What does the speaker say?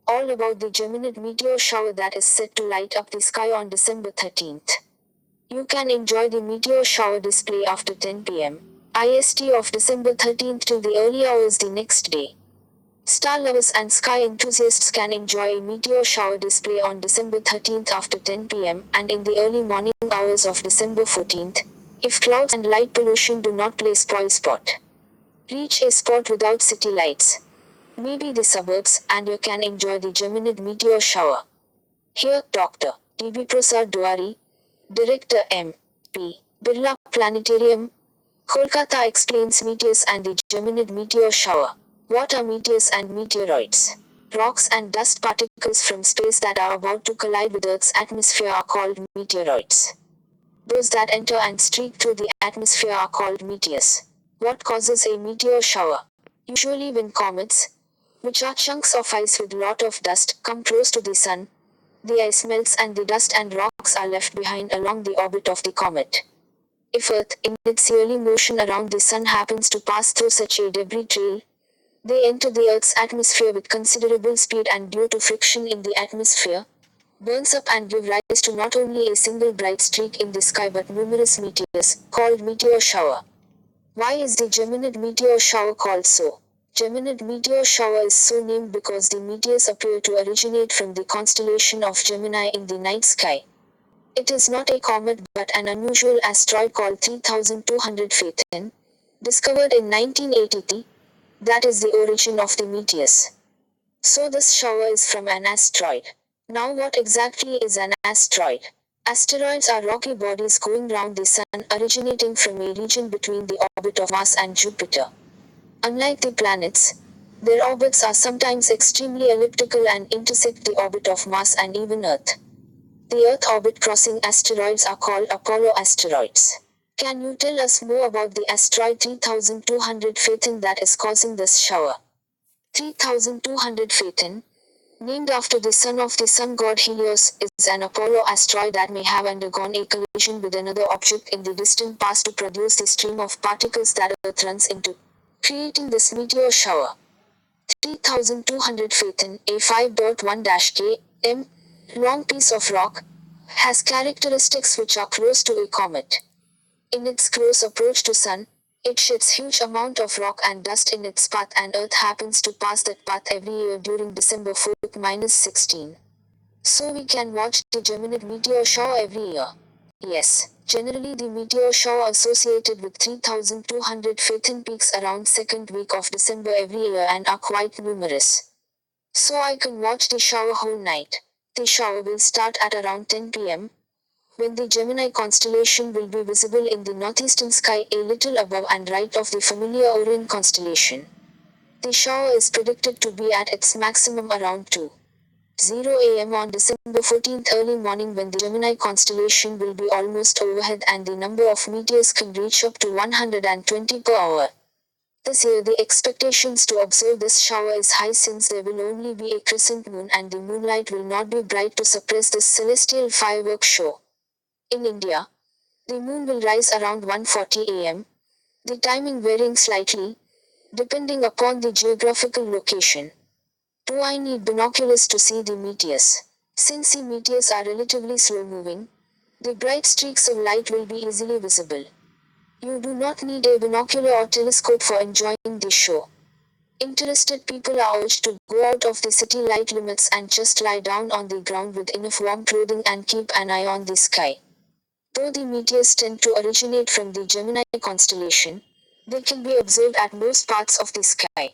all about the Geminid meteor shower that is set to light up the sky on December 13th. You can enjoy the meteor shower display after 10 pm. IST of December 13th till the early hours the next day. Star lovers and sky enthusiasts can enjoy a meteor shower display on December 13th after 10 pm and in the early morning hours of December 14th, if clouds and light pollution do not play spoil spot. Reach a spot without city lights, maybe the suburbs, and you can enjoy the Geminid meteor shower. Here, Dr. D.B. Prasad Duari, Director M.P. Birla Planetarium, Kolkata explains meteors and the Geminid meteor shower. What are meteors and meteoroids? Rocks and dust particles from space that are about to collide with Earth's atmosphere are called meteoroids. Those that enter and streak through the atmosphere are called meteors. What causes a meteor shower? Usually when comets, which are chunks of ice with lot of dust, come close to the sun, the ice melts and the dust and rocks are left behind along the orbit of the comet. If Earth, in its yearly motion around the sun, happens to pass through such a debris trail, they enter the Earth's atmosphere with considerable speed and due to friction in the atmosphere, burns up and give rise to not only a single bright streak in the sky but numerous meteors, called meteor shower. Why is the Geminid meteor shower called so? Geminid meteor shower is so named because the meteors appear to originate from the constellation of Gemini in the night sky. It is not a comet but an unusual asteroid called 3200 Phaethon, discovered in 1983, that is the origin of the meteors. So this shower is from an asteroid. Now what exactly is an asteroid? Asteroids are rocky bodies going round the sun, originating from a region between the orbit of Mars and Jupiter. Unlike the planets, their orbits are sometimes extremely elliptical and intersect the orbit of Mars and even Earth. The Earth orbit crossing asteroids are called Apollo asteroids. Can you tell us more about the asteroid 3200 Phaethon that is causing this shower? 3200 Phaethon, named after the son of the sun god Helios, is an Apollo asteroid that may have undergone a collision with another object in the distant past to produce the stream of particles that Earth runs into, creating this meteor shower. 3200 Phaethon, a 5.1 km long piece of rock, has characteristics which are close to a comet. In its close approach to sun, it sheds huge amount of rock and dust in its path, and Earth happens to pass that path every year during December 4-16. So we can watch the Geminid meteor shower every year. Yes, generally the meteor shower associated with 3200 Phaethon peaks around second week of December every year and are quite numerous. So I can watch the shower whole night. The shower will start at around 10 pm, when the Gemini constellation will be visible in the northeastern sky a little above and right of the familiar Orion constellation. The shower is predicted to be at its maximum around 2:00 am on December 14th early morning, when the Gemini constellation will be almost overhead and the number of meteors can reach up to 120 per hour. This year the expectations to observe this shower is high since there will only be a crescent moon and the moonlight will not be bright to suppress this celestial fireworks show. In India, the moon will rise around 1:40 am, the timing varying slightly, depending upon the geographical location. Do I need binoculars to see the meteors? Since the meteors are relatively slow moving, the bright streaks of light will be easily visible. You do not need a binocular or telescope for enjoying the show. Interested people are urged to go out of the city light limits and just lie down on the ground with enough warm clothing and keep an eye on the sky. Though the meteors tend to originate from the Gemini constellation, they can be observed at most parts of the sky.